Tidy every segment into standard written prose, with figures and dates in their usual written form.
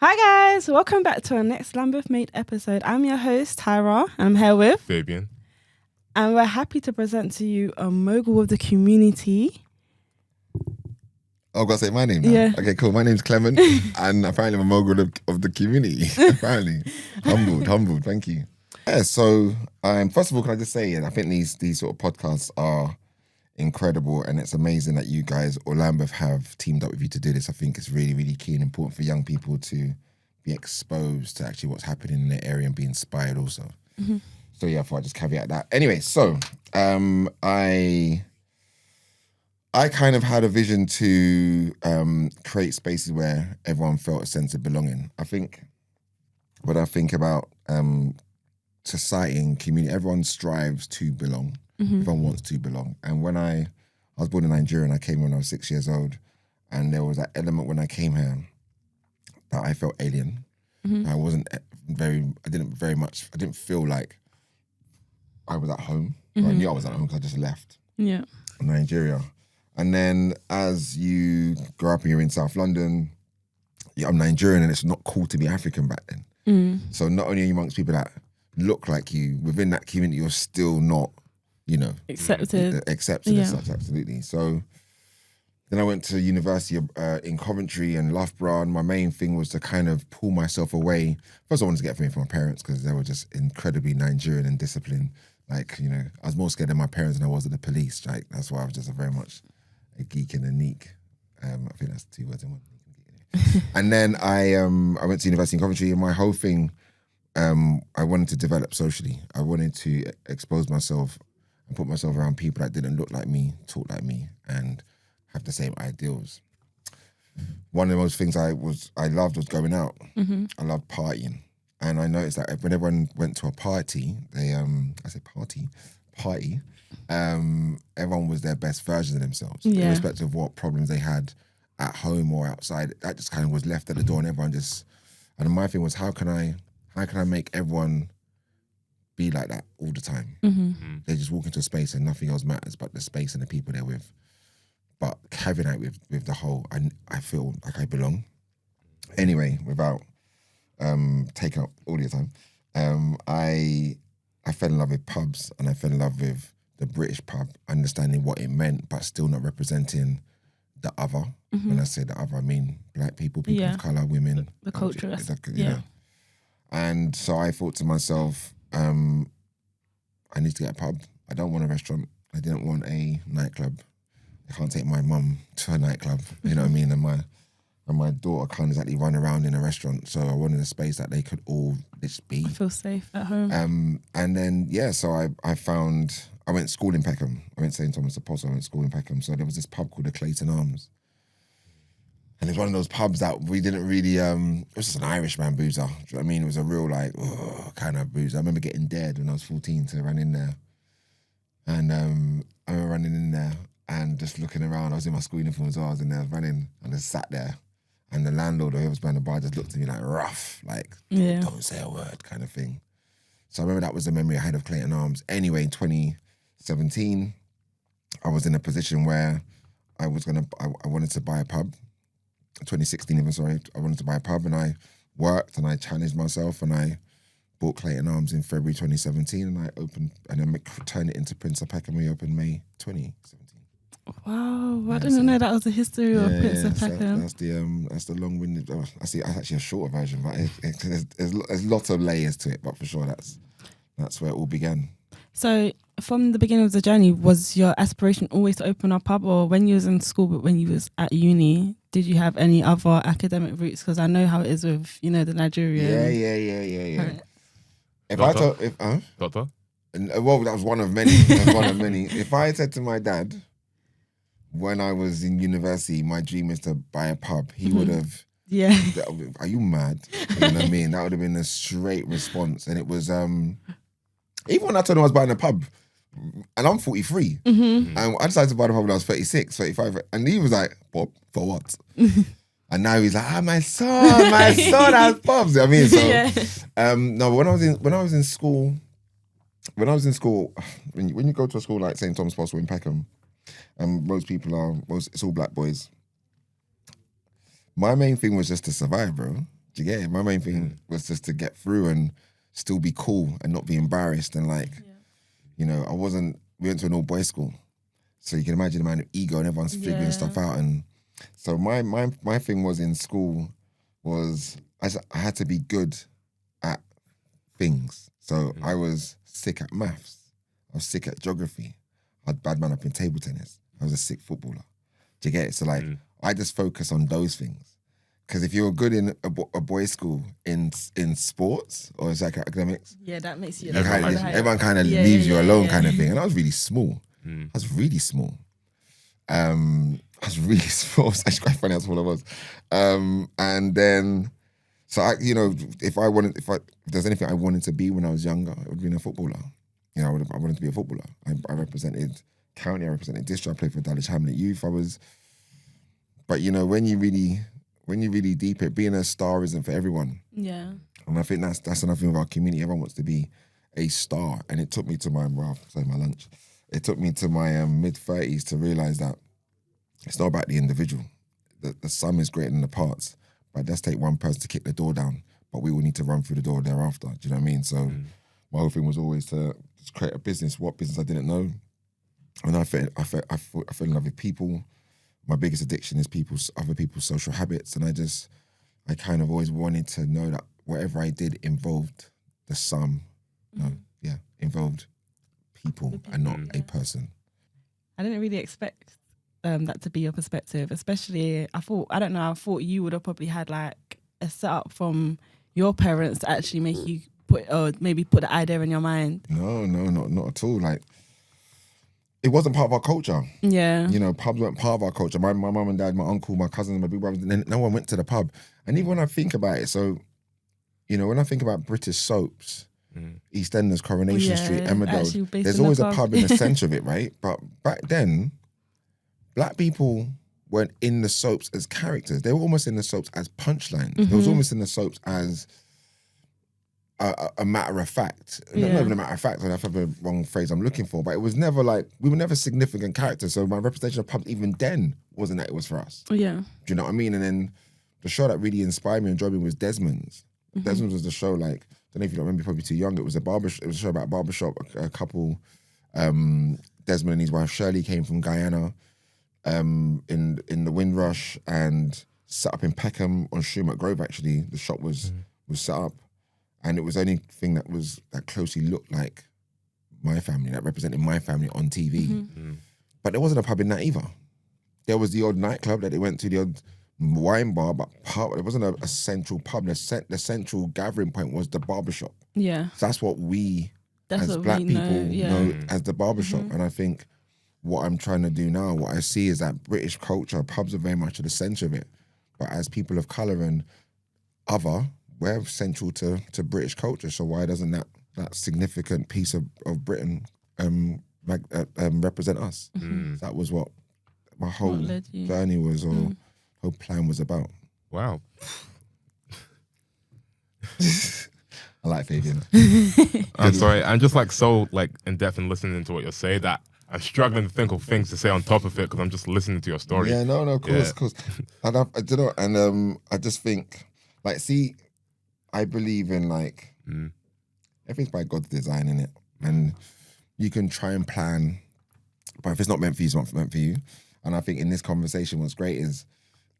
Hi guys, welcome back to our next Lambeth Made episode. I'm your host, Tyra, and I'm here with Fabian. And we're happy to present to you a mogul of the community. Oh, I've got to say my name now? Yeah. Okay, cool. My name's Clement, and apparently I'm a mogul of the community. Apparently. Humbled. Thank you. Yeah, so first of all, can I just say, I think these sort of podcasts are incredible, and it's amazing that you guys or Lambeth have teamed up with you to do this. I think it's really, really key and important for young people to be exposed to actually what's happening in their area and be inspired also. Mm-hmm. So yeah, I thought I'd just caveat that. Anyway, so I kind of had a vision to create spaces where everyone felt a sense of belonging. I think when I think about society and community, everyone strives to belong. Mm-hmm. Everyone wants to belong. And when I was born in Nigeria and I came when I was 6 years old, and there was that element when I came here that I felt alien. Mm-hmm. I didn't feel like I was at home. Mm-hmm. I knew I was at home because I just left Nigeria. And then as you grow up and you're in South London, I'm Nigerian and it's not cool to be African back then. Mm. So not only are you amongst people that look like you, within that community, you're still not, accepted as such, absolutely. So then I went to university in Coventry and Loughborough, and my main thing was to kind of pull myself away. First I wanted to get away from my parents because they were just incredibly Nigerian and disciplined. Like, I was more scared of my parents than I was of the police. Like, that's why I was just very much a geek and a neek. I think that's 2 words in one. And then I went to university in Coventry, and my whole thing, I wanted to develop socially. I wanted to expose myself and put myself around people that didn't look like me, talk like me, and have the same ideals. One of the most things I loved was going out. Mm-hmm. I loved partying. And I noticed that when everyone went to a party, everyone was their best version of themselves, irrespective of what problems they had at home or outside. That just kind of was left at the door, and everyone just. And my thing was, how can I make everyone be like that all the time? Mm-hmm. They just walk into a space and nothing else matters but the space and the people they're with. But carrying out with the whole, I feel like I belong. Anyway, without taking up all your time, I fell in love with pubs, and I fell in love with the British pub, understanding what it meant, but still not representing the other. Mm-hmm. When I say the other, I mean black people of colour, women. The culture. Know. And so I thought to myself, I need to get a pub. I don't want a restaurant. I didn't want a nightclub. I can't take my mum to a nightclub, you know what I mean? And my daughter can't exactly run around in a restaurant, so I wanted a space that they could all just be. I feel safe at home. And then, so I went to school in Peckham. I went to St. Thomas Apostle, I went to school in Peckham. So there was this pub called the Clayton Arms. And it's one of those pubs that we didn't really, it was just an Irishman boozer. Do you know what I mean? It was a real kind of boozer. I remember getting dared when I was 14 to run in there. And I remember running in there and just looking around. I was in my school uniform as well. I was in there, running, and just sat there. And the landlord or whoever was behind the bar just looked at me like rough, like, don't say a word kind of thing. So I remember that was the memory I had of Clayton Arms. Anyway, in 2017, I was in a position where I wanted to buy a pub. 2016 even, sorry. I wanted to buy a pub, and I worked and I challenged myself, and I bought Clayton Arms in February 2017, and I opened, and then turned it into Prince of Peckham. We opened May 2017. Wow, I didn't know that was the history of Prince of Peckham. So that's the long-winded. That's actually a shorter version, but there's lots of layers to it. But for sure, that's where it all began. So, from the beginning of the journey, was your aspiration always to open a pub, or when you was in school, but when you was at uni, did you have any other academic routes? Because I know how it is with the Nigerian. Yeah. Right. Doctor. Well, that was one of many. If I had said to my dad, when I was in university, my dream is to buy a pub, he would have. Yeah. Are you mad? You know what I mean? That would have been a straight response. And it was, even when I told him I was buying a pub, and I'm 43, and I decided to buy the pub when I was 36, 35, and he was like, Bob, for what? And now he's like, my son has pubs. You know what I mean? So, no, when I was in school, when you go to a school like St. Thomas Apostle in Peckham, and it's all black boys. My main thing was just to survive, bro. Do Do you get it? My main thing was just to get through and still be cool and not be embarrassed. And like, you know, we went to an all boys school. So you can imagine the amount of ego and everyone's figuring stuff out. And so my thing was in school was I had to be good at things. So I was sick at maths. I was sick at geography. I had bad man up in table tennis. I was a sick footballer. Do you get it? So like, I just focus on those things. Because if you're good in a boys' school in sports or it's like academics, that makes you. Everyone kind of leaves you alone, kind of thing. And I was really small. I was really small. It's actually quite funny how small I was. And then, so I, you know, if there's anything I wanted to be when I was younger, it would have been a footballer. You know, I wanted to be a footballer. I represented county. I represented district. I played for Dulwich Hamlet Youth. But you know, when you really deep it, being a star isn't for everyone. Yeah. And I think that's another thing with our community. Everyone wants to be a star. And it took me to my lunch. It took me to my mid-30s to realise that it's not about the individual. The sum is greater than the parts. But it does take one person to kick the door down, but we will need to run through the door thereafter. Do you know what I mean? So my whole thing was always to just create a business. What business I didn't know. And I fell in love with people. My biggest addiction is other people's social habits. And I kind of always wanted to know that whatever I did involved the sum. Involved people and not a person. I didn't really expect that to be your perspective, especially I thought you would have probably had like a setup from your parents to actually make you put the idea in your mind. No, not at all. Like, it wasn't part of our culture. Yeah. You know, pubs weren't part of our culture. My mum and dad, my uncle, my cousins, my big brothers, and then no one went to the pub. And even when I think about it, so, you know, when I think about British soaps, EastEnders, Coronation Street, Emmerdale, there's always a pub in the centre of it, right? But back then, black people weren't in the soaps as characters. They were almost in the soaps as punchlines. They was almost in the soaps as a matter of fact. Not even a matter of fact, I have the wrong phrase I'm looking for, but it was never like, we were never significant characters. So my representation of pubs even then wasn't that it was for us. Yeah. Do you know what I mean? And then the show that really inspired me and drove me was Desmond's. Desmond's was the show, like, I don't know if you don't remember, you're probably too young. It was a show about barbershop. A couple, Desmond and his wife Shirley came from Guyana in the Windrush and set up in Peckham on Shumat Grove, actually. The shop was set up. And it was the only thing that closely looked like my family, that represented my family on TV. But there wasn't a pub in that either. There was the odd nightclub that they went to, the odd wine bar, but there wasn't a central pub. The central gathering point was the barbershop. Yeah. So that's what as black people know as the barbershop. And I think what I'm trying to do now, what I see is that British culture, pubs are very much at the centre of it. But as people of colour and other, we're central to British culture. So why doesn't that significant piece of Britain represent us? That was what my whole journey was, or whole plan was about. Wow. I like Fabian. I'm sorry, I'm just like so like in depth in listening to what you're saying that I'm struggling to think of things to say on top of it because I'm just listening to your story. Yeah, no, of course. And I just think, like, see, I believe in like everything's by God's design, innit? And you can try and plan, but if it's not meant for you, it's not meant for you. And I think in this conversation, what's great is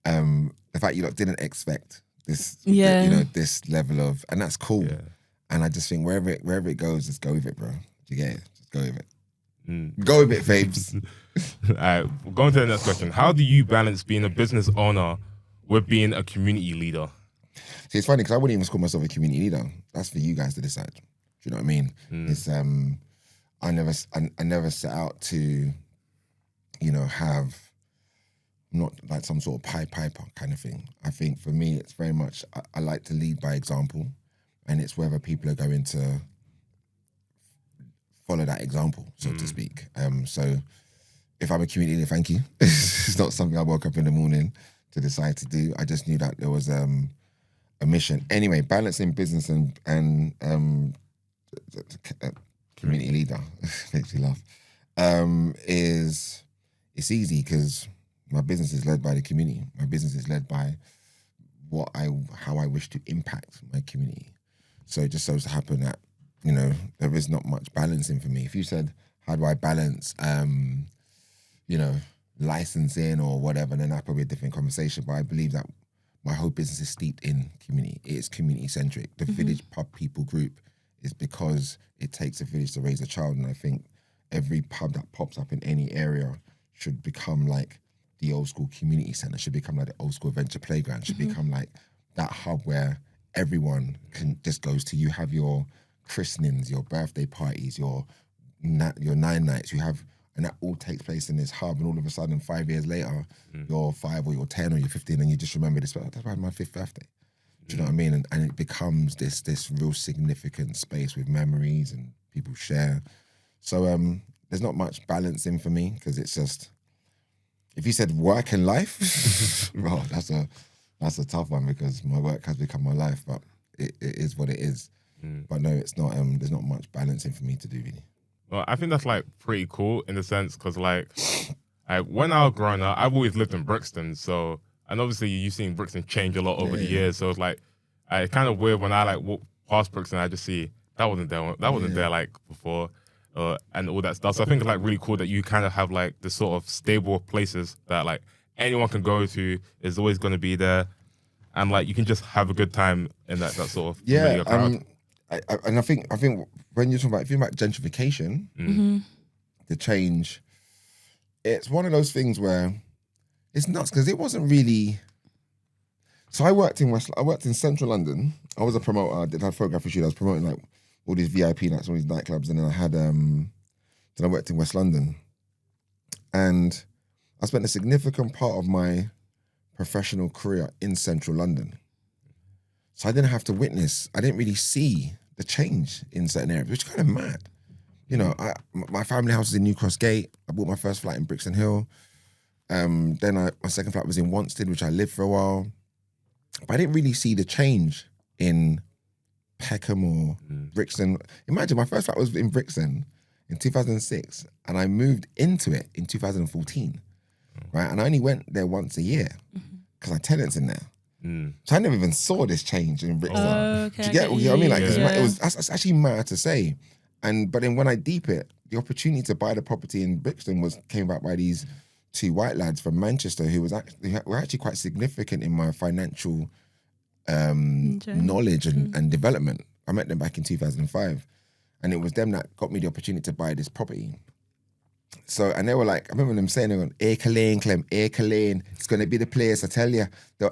the fact you lot didn't expect this, this level of, and that's cool. Yeah. And I just think wherever it goes, just go with it, bro. Do you get it? Just go with it. Go with it, babes. All right, we're going to the next question. How do you balance being a business owner with being a community leader? See, it's funny because I wouldn't even call myself a community leader. That's for you guys to decide. Do you know what I mean? It's I never set out to, have not like some sort of piper kind of thing. I think for me, it's very much I like to lead by example, and it's whether people are going to follow that example, so to speak. So if I'm a community leader, thank you. It's not something I woke up in the morning to decide to do. I just knew that there was a mission. Anyway, balancing business and community leader makes me laugh. It's easy because my business is led by the community. My business is led by how I wish to impact my community. So it just so to happen that, you know, there is not much balancing for me. If you said, how do I balance, you know, licensing or whatever, then that's probably a different conversation. But I believe that my whole business is steeped in community. It is community centric. The village pub people group is because it takes a village to raise a child. And I think every pub that pops up in any area should become like the old school community centre, should become like the old school adventure playground, should become like that hub where everyone can just goes to. You have your christenings, your birthday parties, your 9 nights, you have, and that all takes place in this hub, and all of a sudden 5 years later, you're 5 or you're 10 or you're 15 and you just remember this, that's about my 5th birthday. Do you know what I mean? And it becomes this real significant space with memories and people share. So there's not much balancing for me, because it's just, if you said work and life, well, that's a tough one, because my work has become my life, but it is what it is. But no, it's not. There's not much balancing for me to do, really. Well, I think that's like pretty cool in the sense, because like when I was growing up, I've always lived in Brixton, so, and obviously you've seen Brixton change a lot over the years. So it's like it's kind of weird when I like walk past Brixton, I just see that wasn't there like before. And all that stuff. So I think it's like really cool that you kind of have like this sort of stable places that like anyone can go to, is always going to be there, and like you can just have a good time in that sort of familiar crowd. I think when you're talking about, if you're about gentrification, the change, it's one of those things where it's nuts, because it wasn't really. So I worked in Central London. I was a promoter. I did have photography shoot. I was promoting like all these VIP nights, all these nightclubs, and then I had then I worked in West London, and I spent a significant part of my professional career in Central London. So I didn't have to witness. I didn't really see the change in certain areas, which is kind of mad. You know, my family house is in New Cross Gate. I bought my first flat in Brixton Hill. Then my second flat was in Wanstead, which I lived for a while. But I didn't really see the change in Peckham or Brixton. Imagine my first flat was in Brixton in 2006, and I moved into it in 2014, right? And I only went there once a year because I had tenants in there. So I never even saw this change in Brixton. Okay. Do you get what I mean? Like, that's actually mad to say. But then when I deep it, the opportunity to buy the property in Brixton came about by these 2 white lads from Manchester who were actually quite significant in my financial knowledge and development. I met them back in 2005, and it was them that got me the opportunity to buy this property. So, and they were like, I remember them saying, they're going, Acre Lane, Clem, Acre Lane, it's going to be the place, I tell you.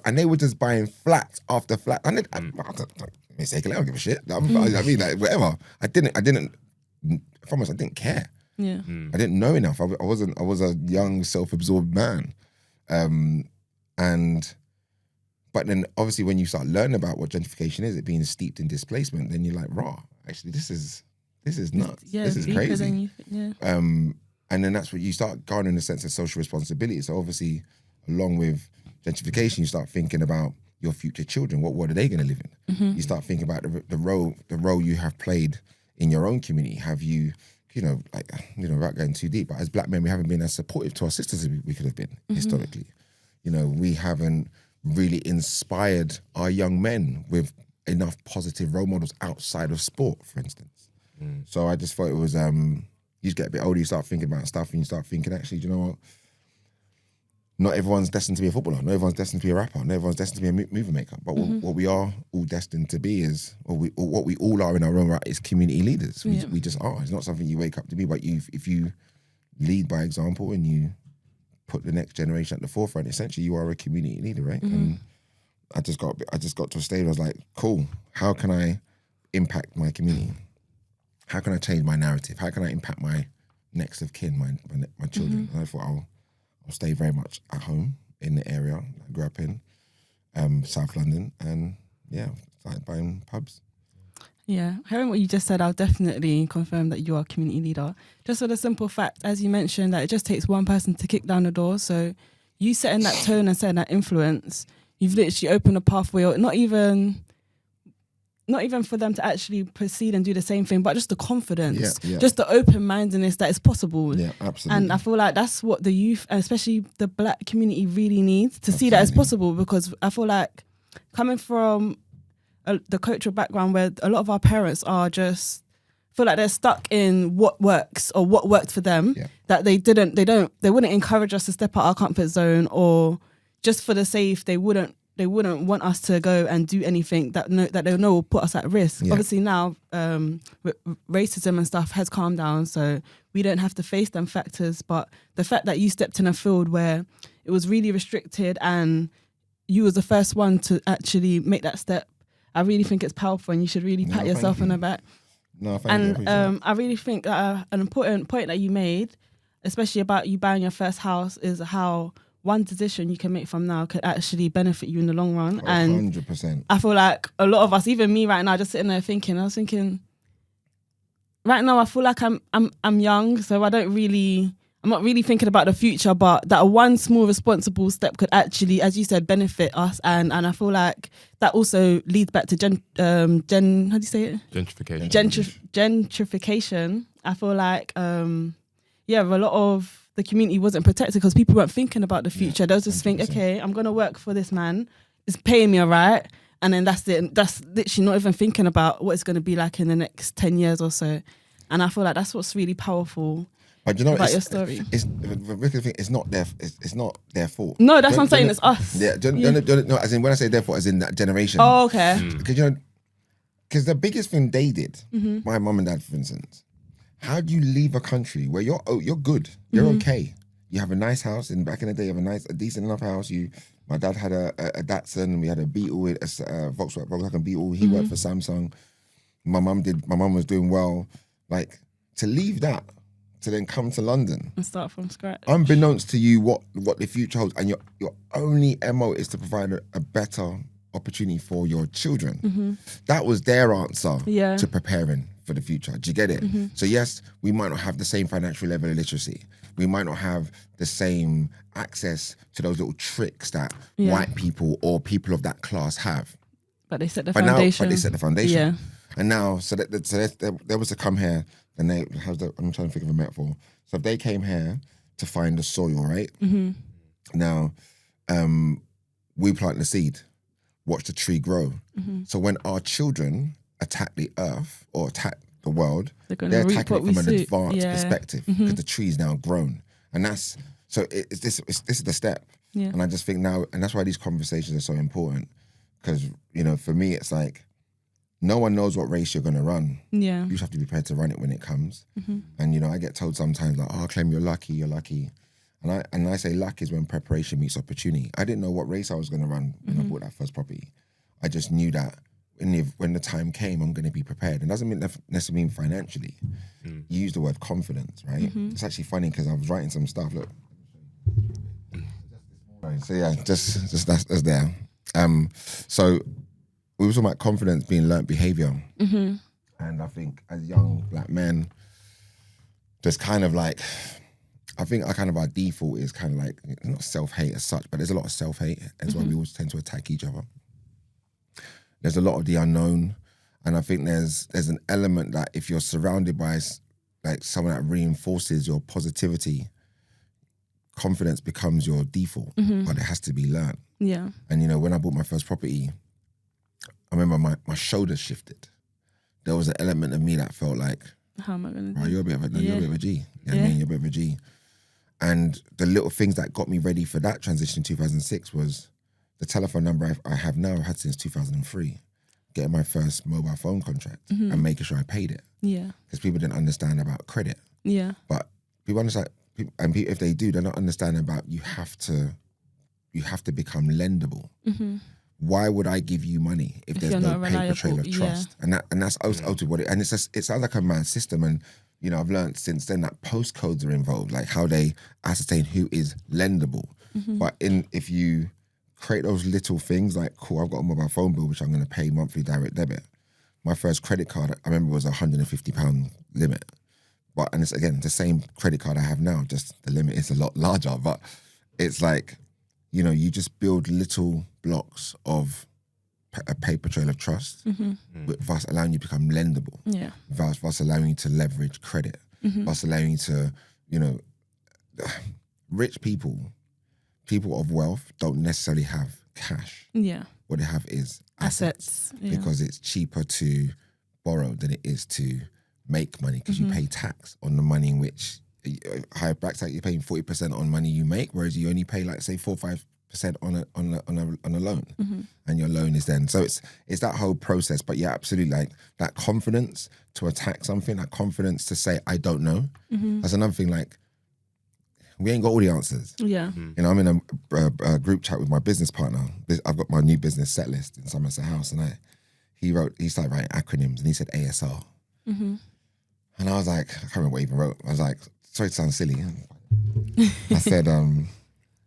And they were just buying flat after flat. And it's Acre Lane, I don't give a shit. I mean, like, whatever. I didn't care. Yeah. I didn't know enough. I was a young, self-absorbed man. But then obviously when you start learning about what gentrification is, it being steeped in displacement, then you're like, raw, actually this is nuts. Yeah, this is crazy. And then that's what you start garnering a sense of social responsibility. So obviously, along with gentrification, you start thinking about your future children. What are they going to live in? You start thinking about the role you have played in your own community. Have you, without going too deep, but as black men, we haven't been as supportive to our sisters as we could have been historically. You know, we haven't really inspired our young men with enough positive role models outside of sport, for instance. So I just thought it was, you just get a bit older, you start thinking about stuff, and you start thinking, actually, do you know what? Not everyone's destined to be a footballer. Not everyone's destined to be a rapper. Not everyone's destined to be a movie maker. But what we are all destined to be is, or what we all are in our own right, is community leaders. We just are. It's not something you wake up to be, but if you lead by example and you put the next generation at the forefront, essentially you are a community leader, right? And I just got to a stage where I was like, cool, how can I impact my community? How can I change my narrative? How can I impact my next of kin, my children? And I thought I'll stay very much at home in the area I grew up in, South London, and started buying pubs. Yeah, hearing what you just said, I'll definitely confirm that you are a community leader. Just for the simple fact, as you mentioned, that it just takes one person to kick down the door. So you setting that tone and setting that influence, you've literally opened a pathway, or not even for them to actually proceed and do the same thing, but just the confidence, just the open-mindedness that it's possible. Yeah, absolutely. And I feel like that's what the youth, and especially the black community, really needs to see that it's possible, because I feel like coming from the cultural background where a lot of our parents are just feel like they're stuck in what works or what worked for them, that they wouldn't encourage us to step out our comfort zone, or just for the safe, they wouldn't want us to go and do anything that they know will put us at risk. Obviously now racism and stuff has calmed down, so we don't have to face them factors, but the fact that you stepped in a field where it was really restricted and you was the first one to actually make that step, I really think it's powerful, and you should really pat yourself on the back. No, thank you. I really think that an important point that you made, especially about you buying your first house, is how one decision you can make from now could actually benefit you in the long run. 100%. And I feel like a lot of us, even me right now, just sitting there thinking, right now I feel like I'm young, so I'm not really thinking about the future, but that one small responsible step could actually, as you said, benefit us. And I feel like that also leads back to how do you say it? Gentrification. Gentrification. I feel like, a lot of the community wasn't protected because people weren't thinking about the future. They'll just 100%. Think, okay, I'm going to work for this man. It's paying me all right. And then that's it. That's literally not even thinking about what it's going to be like in the next 10 years or so. And I feel like that's what's really powerful. But you know, about your story. It's not their fault. No, that's what I'm saying. It's us. Yeah, no, as in when I say their fault, as in that generation. Oh, okay. Because the biggest thing they did, my mum and dad, for instance, how do you leave a country where you're good, you're okay, you have a nice house, and back in the day, you have a decent enough house. My dad had a Datsun, we had a Beetle, a Volkswagen Beetle. He worked for Samsung. My mum was doing well. Like, to leave that, to then come to London and start from scratch, unbeknownst to you what the future holds, and your only MO is to provide a better opportunity for your children. That was their answer to preparing for the future. Do you get it? So yes, we might not have the same financial level of literacy. We might not have the same access to those little tricks that white people or people of that class have. But they set the foundation. But they set the foundation. Yeah. And now, so they was to come here, and I'm trying to think of a metaphor. So if they came here to find the soil, right? Now, we plant the seed, watch the tree grow. So when our children attack the earth or attack the world, they're attacking it from an advanced perspective, because the tree's now grown. And this is the step. Yeah. And I just think now, and that's why these conversations are so important, because, for me, it's like, no one knows what race you're going to run. Yeah. You just have to be prepared to run it when it comes. And, I get told sometimes, like, oh, Clem, you're lucky. And I say luck is when preparation meets opportunity. I didn't know what race I was going to run when I bought that first property. I just knew that when the time came, I'm going to be prepared. And it doesn't necessarily mean financially. You use the word confidence, right? It's actually funny because I was writing some stuff. Look. So yeah, just that's there. So we were talking about confidence being learnt behaviour. And I think as young black men, there's kind of like, I think our default is kind of like, not self-hate as such, but there's a lot of self-hate. That's why we always tend to attack each other. There's a lot of the unknown. And I think there's an element that if you're surrounded by like someone that reinforces your positivity, confidence becomes your default, but it has to be learned. Yeah. And when I bought my first property, I remember my shoulders shifted. There was an element of me that felt like, how am I going to do? You're a bit of a G. You know what I mean? You're a bit of a G. And the little things that got me ready for that transition in 2006 was the telephone number I have now, I've had since 2003. Getting my first mobile phone contract and making sure I paid it. Yeah. Because people didn't understand about credit. Yeah. But people understand, if they do, they're not understanding about you have to become lendable. Why would I give you money if there's no paper trail of trust? And that's ultimately what it sounds like a mad system. And I've learned since then that postcodes are involved, like how they ascertain who is lendable. But if you create those little things like, cool, I've got a mobile phone bill which I'm going to pay monthly direct debit. My first credit card, I remember, was £150 limit. And it's, again, the same credit card I have now, just the limit is a lot larger. But it's like, you just build little blocks of a paper trail of trust, with us allowing you to become lendable, with us allowing you to leverage credit, with us allowing you to, rich people of wealth don't necessarily have cash. Yeah. what they have is assets. Yeah. Because it's cheaper to borrow than it is to make money, because you pay tax on the money in which higher back tax, you're paying 40% on money you make, whereas you only pay like say 4 or 5% on a loan, and your loan is then, so it's that whole process. But yeah, absolutely, like that confidence to attack something, that confidence to say I don't know. That's another thing. Like, we ain't got all the answers. Yeah. You know, I'm in a group chat with my business partner. I've got my new business set list in Somerset House, and he started writing acronyms, and he said ASR. And I was like, I can't remember what he even wrote. I was like, sorry to sound silly. I said,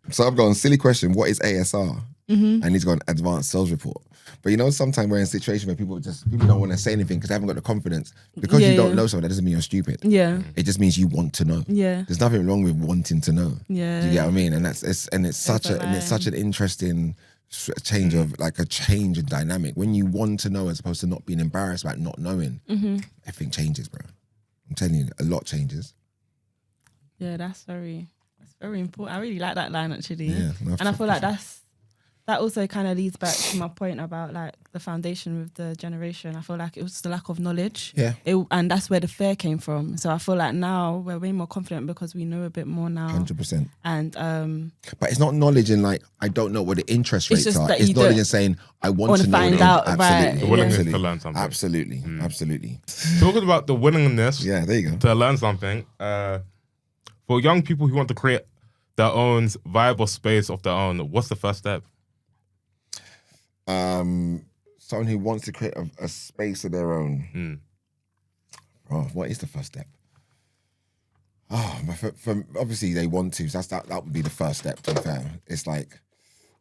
so I've gone, silly question, what is ASR? And he's gone, advanced sales report. But you know, sometimes we're in a situation where people don't want to say anything because they haven't got the confidence. Because you don't know something, that doesn't mean you're stupid. Yeah. It just means you want to know. Yeah. There's nothing wrong with wanting to know. Yeah. Do you get what I mean? And it's such an interesting change of like a change in dynamic. When you want to know as opposed to not being embarrassed about not knowing, everything changes, bro. I'm telling you, a lot changes. Yeah, that's very important. I really like that line, actually. Yeah, and I feel like that also kind of leads back to my point about like the foundation with the generation. I feel like it was the lack of knowledge. Yeah. And that's where the fear came from. So I feel like now we're way more confident because we know a bit more now. 100%. And but it's not knowledge in like, I don't know what the interest rates are. It's knowledge in saying, I want to know. Find out, absolutely. right. The willingness to learn something. Absolutely. Absolutely. Talking about the willingness Yeah, there you go. to learn something, for young people who want to create their own viable space of their own, what's the first step? Someone who wants to create a space of their own. Oh, what is the first step? Oh, for obviously they want to. So that would be the first step. To be fair, it's like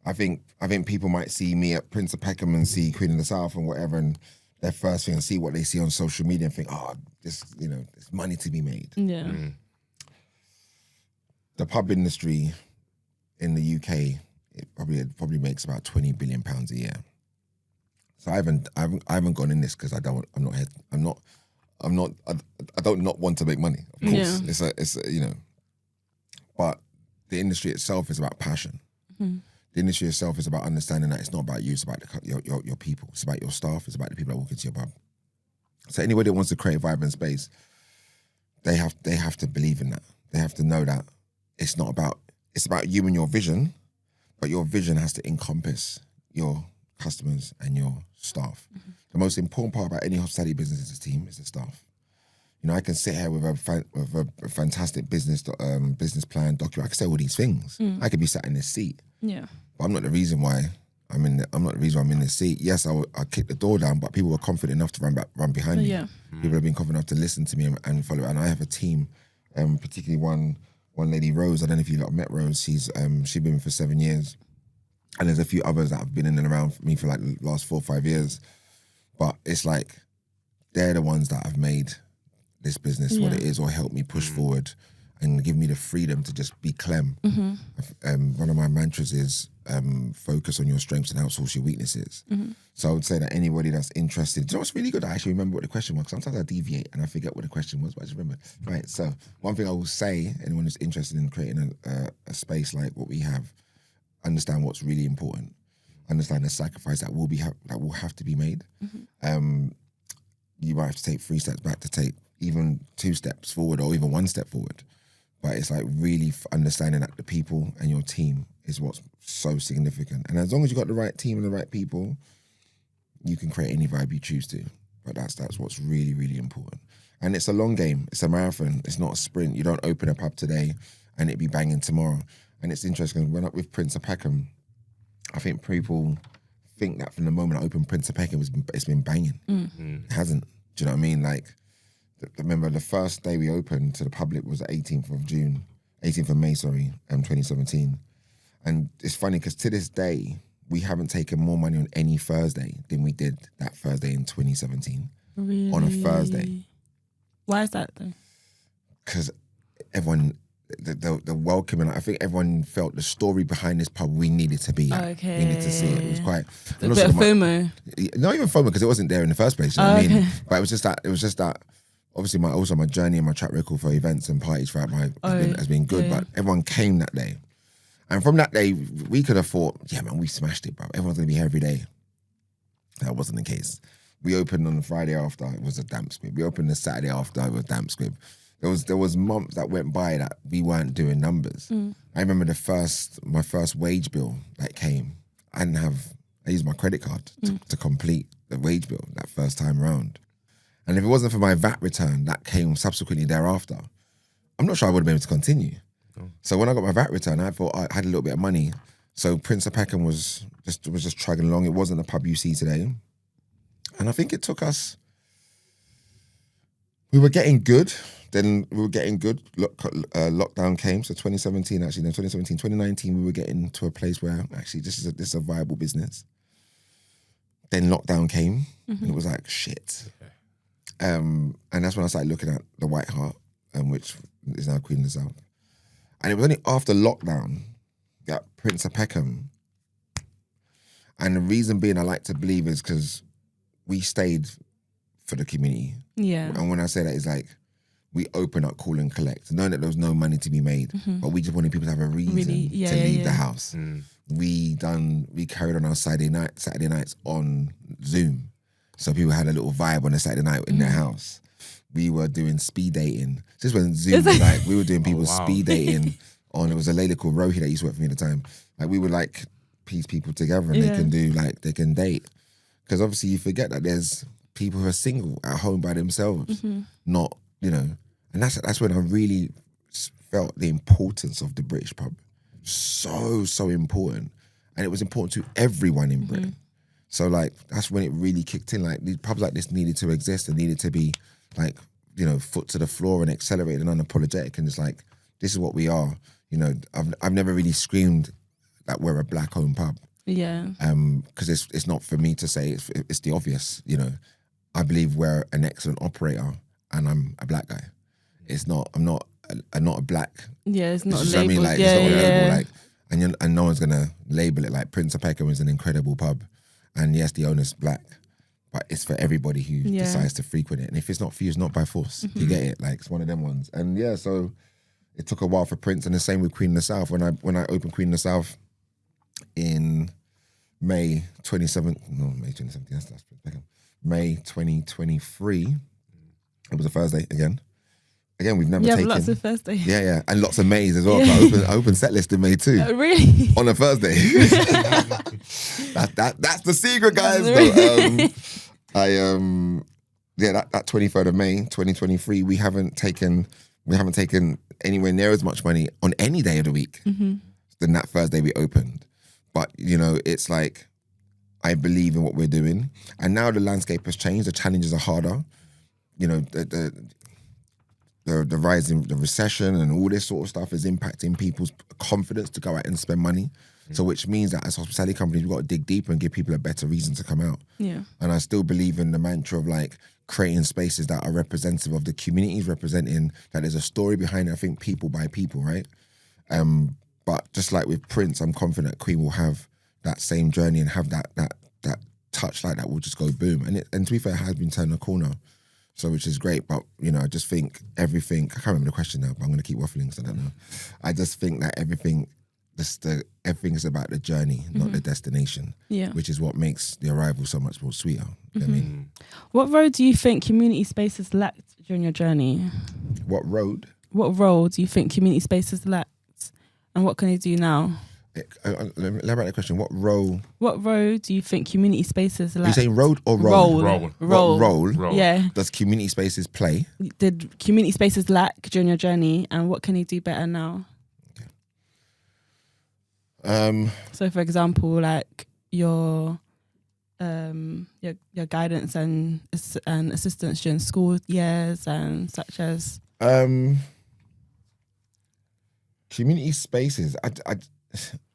I think people might see me at Prince of Peckham and see Queen of the South and whatever, and their first thing and see what they see on social media and think, oh, there's money to be made. yeah. The pub industry in the UK, it probably makes about £20 billion a year. So I haven't gone in this because I don't not want to make money. Of course, it's but the industry itself is about passion. The industry itself is about understanding that it's not about you, it's about your people, it's about your staff, it's about the people that walk into your pub. So anybody that wants to create a vibrant space, they have to believe in that. They have to know that it's about you and your vision, but your vision has to encompass your customers and your staff. The most important part about any hospitality business is the team, is the staff. You know, I can sit here with a fantastic business plan document. I can say all these things. I could be sat in this seat. Yeah. But I'm not the reason why I'm in this seat. Yes, I kick the door down, but people were confident enough to run behind me. Yeah. People have been confident enough to listen to me and follow. And I have a team, particularly one lady, Rose. I don't know if you lot met Rose. She's been with me for 7 years. And there's a few others that have been in and around me for like the last 4 or 5 years. But it's like, they're the ones that have made this business what it is, or helped me push forward and give me the freedom to just be Clem. One of my mantras is focus on your strengths and outsource your weaknesses. So I would say that anybody that's interested, do you know what's really good? I actually remember what the question was. Sometimes I deviate and I forget what the question was, but I just remember. Right, so one thing I will say, anyone who's interested in creating a space like what we have, understand what's really important. Understand the sacrifice that will have to be made. You might have to take 3 steps back to take even 2 steps forward, or even 1 step forward. But it's like really understanding that the people and your team is what's so significant. And as long as you've got the right team and the right people, you can create any vibe you choose to. But that's what's really, really important. And it's a long game. It's a marathon. It's not a sprint. You don't open a pub today and it be banging tomorrow. And it's interesting, when I'm with Prince of Peckham, I think people think that from the moment I opened Prince of Peckham, it's been banging. It hasn't. Do you know what I mean? Like, remember the first day we opened to the public was the 18th of May, 2017. And it's funny because to this day, we haven't taken more money on any Thursday than we did that Thursday in 2017. Really? On a Thursday. Why is that though? Because everyone, the welcome, and I think everyone felt the story behind this pub we needed to be at. Okay. We needed to see it. It was quite... A bit of FOMO. Not even FOMO, because it wasn't there in the first place. You know what I mean? But it was just that obviously my journey and my track record for events and parties throughout has been good, but everyone came that day. And from that day, we could have thought, yeah, man, we smashed it, bro. Everyone's going to be here every day. That wasn't the case. We opened on the Friday after, it was a damp squib. We opened the Saturday after, it was a damp squib. There was months that went by that we weren't doing numbers. I remember my first wage bill that came. I used my credit card to complete the wage bill that first time around. And if it wasn't for my VAT return that came subsequently thereafter, I'm not sure I would have been able to continue. So when I got my VAT return, I thought I had a little bit of money. So Prince of Peckham was just trudging along. It wasn't the pub you see today. And I think it took us, we were getting good. Then we were getting good. Lockdown came. So 2017, actually, then 2019, we were getting to a place where actually this is a viable business. Then lockdown came. And it was like, shit. And that's when I started looking at the White Hart, which is now Queen of the South. And it was only after lockdown that Prince of Peckham. And the reason being I like to believe is because we stayed for the community. Yeah. And when I say that, it's like we open up, call and collect, knowing that there was no money to be made, but we just wanted people to have a reason to leave the house. We carried on our Saturday nights on Zoom. So people had a little vibe on a Saturday night in their house. We were doing speed dating. Just when Zoom was like, we were doing people's speed dating on, it was a lady called Rohi that used to work for me at the time. Like we would like piece people together and they can date. Because obviously you forget that there's people who are single at home by themselves, not, and that's when I really felt the importance of the British pub. So important. And it was important to everyone in Britain. So like, that's when it really kicked in. Like these pubs like this needed to exist and needed to be like, foot to the floor and accelerated and unapologetic. And it's like, this is what we are. I've never really screamed that we're a black owned pub. Yeah. Because it's not for me to say, it's the obvious, I believe we're an excellent operator and I'm a black guy. I'm not a black. Yeah, it's not labeled. labeled. I mean? Like, yeah, it's not yeah. labeled, like, and no one's gonna label it. Like Prince of Peckham is an incredible pub, and yes, the owner's black, but it's for everybody who decides to frequent it. And if it's not for you, it's not by force. You get it? Like it's one of them ones. And yeah, so it took a while for Prince, and the same with Queen of the South. When I opened Queen of the South in May 2017. That's Prince of Peckham. May 2023. It was a Thursday again. Again, we've never taken. Lots of Thursdays. Yeah, and lots of Mays as well. I opened set list in May too. Really? On a Thursday. That's the secret, guys. Really? That 23rd of May, 2023. We haven't taken anywhere near as much money on any day of the week than that Thursday we opened. But it's like I believe in what we're doing, and now the landscape has changed. The challenges are harder. The rise in the recession and all this sort of stuff is impacting people's confidence to go out and spend money. So which means that as hospitality companies, we've got to dig deeper and give people a better reason to come out. Yeah. And I still believe in the mantra of like creating spaces that are representative of the communities, representing that there's a story behind it. I think people by people, right? But just like with Prince, I'm confident Queen will have that same journey and have that touch like that will just go boom. And to be fair, it has been turning a corner. So which is great, but I just think everything. I can't remember the question now, but I'm going to keep waffling. So I don't know. I just think that everything is about the journey, not the destination. Yeah, which is what makes the arrival so much more sweeter. You know what I mean, what role do you think community spaces lacked during your journey? What role do you think community spaces lacked, and what can they do now? Elaborate the question. What role do you think community spaces lack? Are you saying road or role? Role. What role? Yeah. Does community spaces play? Did community spaces lack during your journey, and what can you do better now? Okay. So, for example, like your guidance and assistance during school years, and such as community spaces.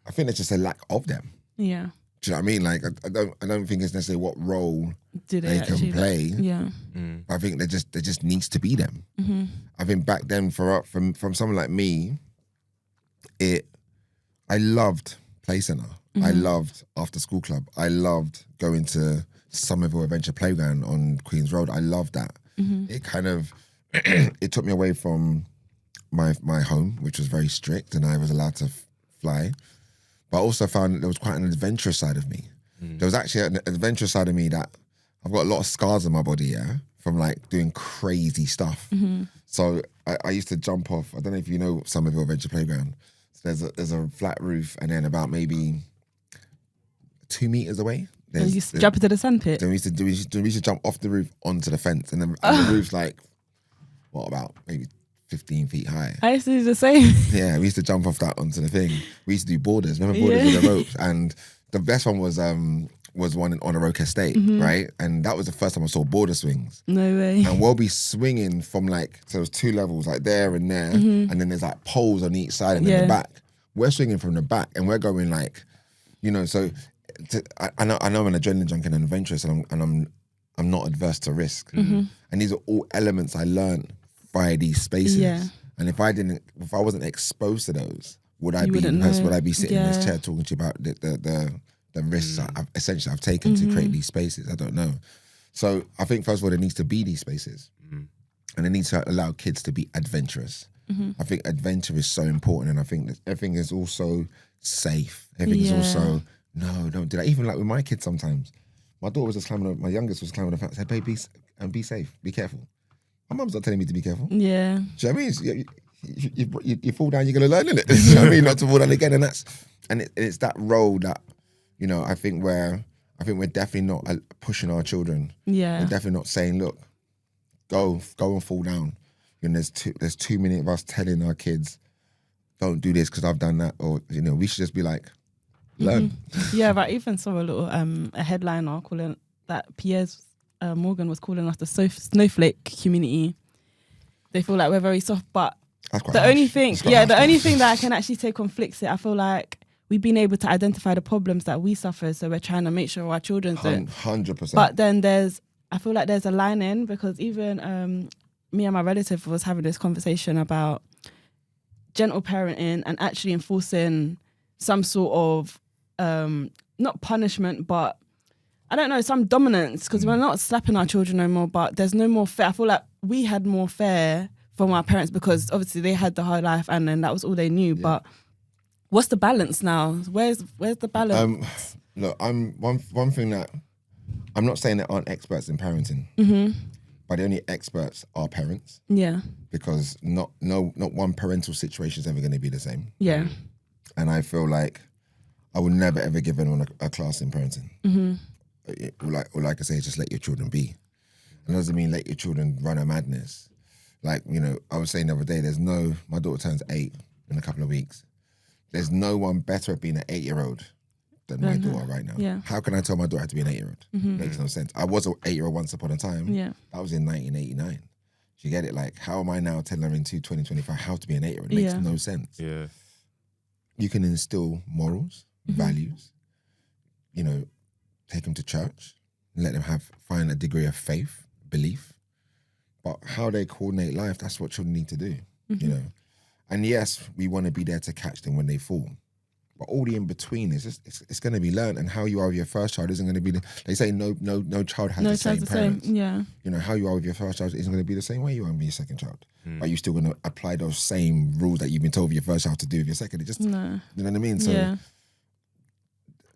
I think there's just a lack of them. Yeah. Do you know what I mean? Like I don't think it's necessarily what role they can play. Yeah. I think there just needs to be them. Mm-hmm. I think back then from someone like me, I loved Play Centre. Mm-hmm. I loved After School Club. I loved going to Somerville Adventure Playground on Queen's Road. I loved that. Mm-hmm. It kind of it took me away from my home, which was very strict, and I was allowed to fly, but I also found that there was quite an adventurous side of me. There was actually an adventurous side of me that I've got a lot of scars on my body, yeah, from like doing crazy stuff. So I used to jump off. I don't know if you know some of your adventure playground. So there's a flat roof, and then about maybe 2 meters away. And you jump into the sandpit. Then we used to jump off the roof onto the fence, and the roof's like, what, about maybe 15 feet high. I used to do the same. Yeah, we used to jump off that onto the thing. We used to do borders. Remember borders with the ropes? And the best one was one on a Roke Estate, right? And that was the first time I saw border swings. No way. And we'll be swinging from like, so there's 2 levels, like there and there, and then there's like poles on each side and then the back. We're swinging from the back, and we're going like, you know, so I know I'm an adrenaline junkie and an adventurous, and I'm not adverse to risk. And these are all elements I learned via these spaces. Yeah. And if I wasn't exposed to those, would I be sitting in this chair talking to you about the risks I've taken to create these spaces? I don't know. So I think first of all, there needs to be these spaces, and it needs to allow kids to be adventurous. I think adventure is so important, and I think that everything is also safe. Everything is also, no, don't do that. Even like with my kids sometimes. My daughter was just my youngest was climbing the fence, said, babe, be safe, be careful. My mum's not telling me to be careful. Yeah. Do you know what I mean? You fall down, you're going to learn, innit? You know what I mean? Not to fall down again. And it's that role that, you know, I think we're definitely not pushing our children. Yeah. We're definitely not saying, look, go and fall down. You know, there's too many of us telling our kids, don't do this because I've done that. Or, you know, we should just be like, learn. Yeah, but I even saw a little a headliner calling that Piers Morgan was calling us the snowflake community. They feel like we're very soft, but the only thing that I can actually say conflicts it. I feel like we've been able to identify the problems that we suffer, so we're trying to make sure our children don't. 100%. But then I feel like there's a line in, because even me and my relative was having this conversation about gentle parenting and actually enforcing some sort of not punishment, but I don't know, some dominance, because we're not slapping our children no more, but there's no more fear. I feel like we had more fear from our parents because obviously they had the hard life and then that was all they knew. Yeah. But what's the balance now? Where's the balance? Look, I'm one thing that I'm not saying there aren't experts in parenting, but the only experts are parents. Yeah. Because not one parental situation is ever going to be the same. Yeah. And I feel like I would never ever give anyone a class in parenting. All I can say is just let your children be. It doesn't mean let your children run a madness. Like, you know, I was saying the other day, my daughter turns 8 in a couple of weeks. There's no one better at being an 8-year-old than my daughter right now. Yeah. How can I tell my daughter how to be an 8-year-old? Makes no sense. I was an 8-year-old once upon a time. Yeah. That was in 1989. You get it? Like, how am I now telling her in 2025 how to be an 8-year-old? It makes no sense. Yeah. You can instill morals, values, you know, take them to church, let them find a degree of faith, belief. But how they coordinate life, that's what children need to do, you know. And yes, we want to be there to catch them when they fall. But all the in-between it's going to be learned. And how you are with your first child isn't going to be, they say no child has the same parents. Yeah. You know, how you are with your first child isn't going to be the same way you are with your second child. But you're still going to apply those same rules that you've been told with your first child to do with your second. You know what I mean? So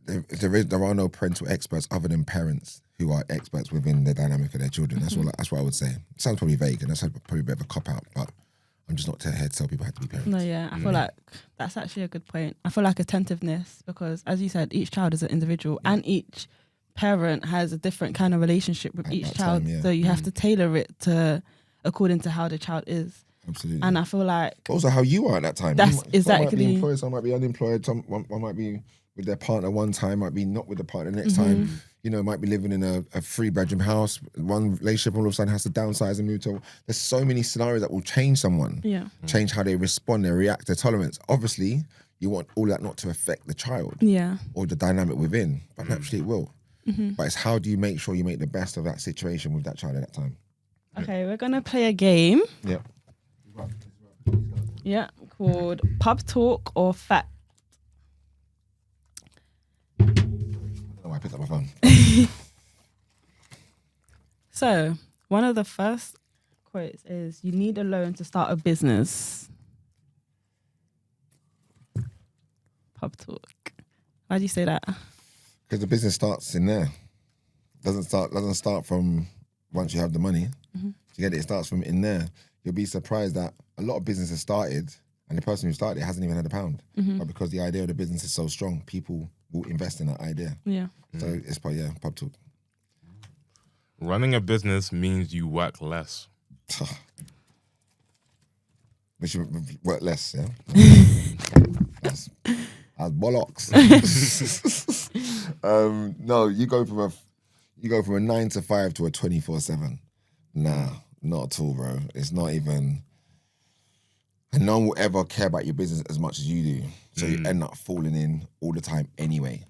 there are no parental experts other than parents who are experts within the dynamic of their children. That's what I would say. It sounds probably vague, and that's probably a bit of a cop-out, but I'm just not here to tell people how to be parents. No, yeah, I feel like that's actually a good point. I feel like attentiveness, because as you said, each child is an individual and each parent has a different kind of relationship with each child. So you have to tailor it according to how the child is. Absolutely. And I feel like... But also how you are at that time. That's exactly... Some might be employed, some might be unemployed, one might be with their partner one time, might be not with the partner next time. You know, might be living in a 3-bedroom house. One relationship all of a sudden has to downsize and move to... There's so many scenarios that will change someone. Yeah. Change how they respond, they react, their tolerance. Obviously, you want all that not to affect the child. Yeah. Or the dynamic within. But naturally it will. But it's how do you make sure you make the best of that situation with that child at that time. Okay, we're going to play a game. Yeah. Yeah, called Pub Talk or Fact. I picked up my phone. So, one of the first quotes is, you need a loan to start a business. Pub talk. Why do you say that? Because the business starts in there. Doesn't start from once you have the money. Mm-hmm. You get it? It starts from in there. You'll be surprised that a lot of businesses started and the person who started it hasn't even had a pound. Mm-hmm. But because the idea of the business is so strong, people will invest in that idea. Yeah. So it's pub talk. Running a business means you work less. We should work less, yeah? That's bollocks. No, you go from a 9 to 5 to a 24/7. Nah, not at all, bro. It's not even. And no one will ever care about your business as much as you do. So you end up falling in all the time anyway.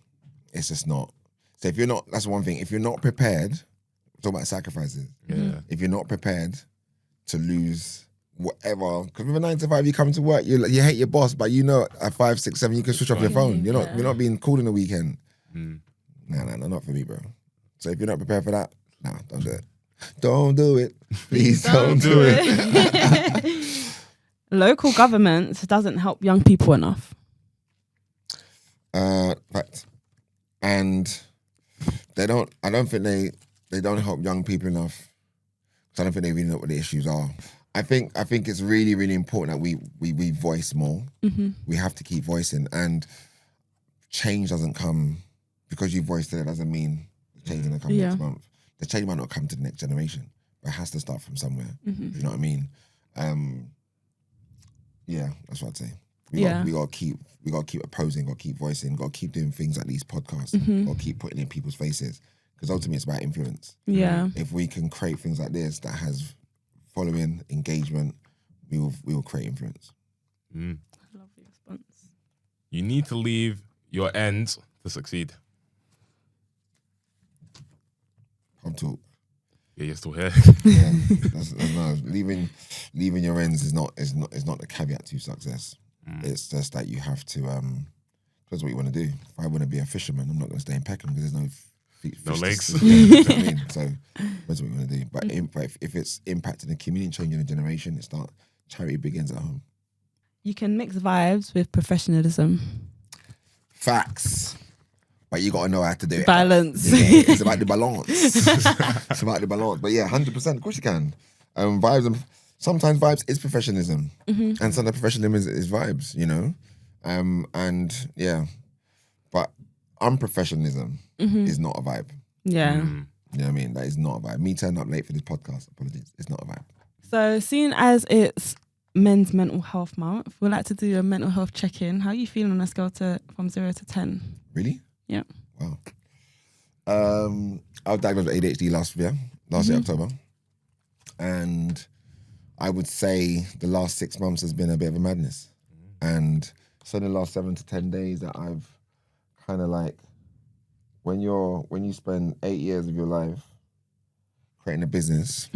It's just not. So if you're not, that's one thing. If you're not prepared, talk about sacrifices. Yeah. If you're not prepared to lose whatever, because with a 9 to 5, you come to work, you hate your boss, but you know at 5, 6, 7, you can switch off your phone. You're not being called in the weekend. Nah, not for me, bro. So if you're not prepared for that, nah, don't do it. Don't do it. Please don't do it. Local government doesn't help young people enough. Fact. And I don't think they don't help young people enough. So I don't think they really know what the issues are. I think it's really, really important that we voice more. Mm-hmm. We have to keep voicing, and change doesn't come because you voiced it. Doesn't mean the change is gonna come next month. The change might not come to the next generation, but it has to start from somewhere. Mm-hmm. You know what I mean? Yeah, that's what I'd say. We gotta keep opposing, gotta keep voicing, gotta keep doing things like these podcasts, gotta keep putting in people's faces. Because ultimately it's about influence. Yeah. If we can create things like this that has following, engagement, we will create influence. Lovely response. You need to leave your ends to succeed. Pub talk. Yeah, you're still here. Yeah, that's no, leaving your ends is not the caveat to success. It's just that you have to. That's what you want to do. If I want to be a fisherman, I'm not going to stay in Peckham because there's no No legs. You know what I mean? So that's what we want to do. But if it's impacting the community, changing a generation, it's not. Charity begins at home. You can mix vibes with professionalism. Facts. But you got to know how to do it. Balance. Yeah, it's about the balance. It's about the balance. But yeah, 100%. Of course you can. Sometimes vibes is professionalism. And sometimes professionalism is vibes, you know? And yeah. But unprofessionalism is not a vibe. Yeah. You know what I mean? That is not a vibe. Me turning up late for this podcast, apologies. It's not a vibe. So, seeing as it's Men's Mental Health Month, we'd like to do a mental health check-in. How are you feeling on a scale from 0 to 10? Really? Yeah. Wow. I was diagnosed with ADHD last year, October. And I would say the last 6 months has been a bit of a madness. And so in the last 7 to 10 days that I've kind of like, when you spend 8 years of your life creating a business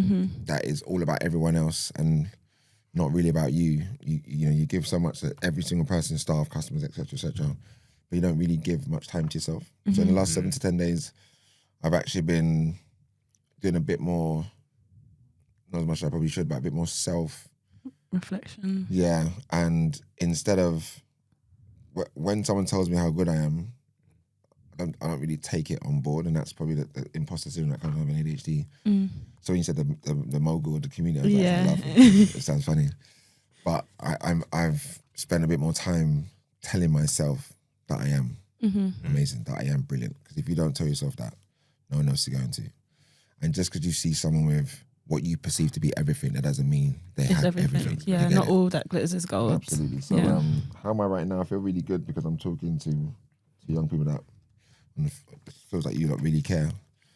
that is all about everyone else and not really about you, you give so much to every single person, staff, customers, etc., but you don't really give much time to yourself. So in the last 7 to 10 days, I've actually been doing a bit more, not as much as I probably should, but a bit more reflection. Yeah, and instead of when someone tells me how good I am, I don't really take it on board, and that's probably the imposter syndrome that comes from having ADHD. So when you said the mogul of the community, I was like, I love it. It sounds funny, but I've spent a bit more time telling myself that I am amazing, that I am brilliant. Because if you don't tell yourself that, no one else is going to. And just because you see someone with what you perceive to be everything, that doesn't mean they have everything. Yeah, not all that glitters is gold. Absolutely. So how am I right now? I feel really good because I'm talking to young people that it feels like you don't really care.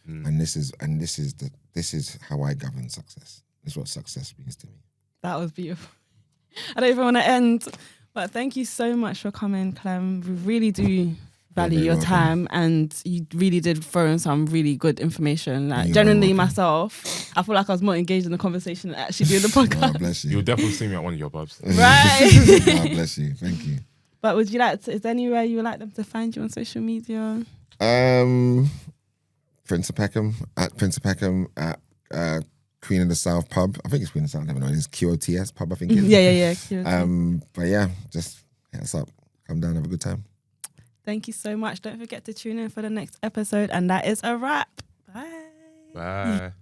And this is how I govern success. This is what success means to me. That was beautiful. I don't even want to end, but thank you so much for coming, Clem. We really do value your time, and you really did throw in some really good information. Like, generally myself, I feel like I was more engaged in the conversation than actually doing the podcast. Oh, bless you. You'll definitely see me at one of your pubs. Right. Oh, bless you. Thank you. But would you like to, is there anywhere you would like them to find you on social media? Prince of Peckham, at Prince of Peckham, at Queen of the South pub. I think it's Queen of the South, I don't know. It's QOTS pub, I think it is. Yeah. But yeah, just hit us up. Come down, have a good time. Thank you so much. Don't forget to tune in for the next episode. And that is a wrap. Bye. Bye.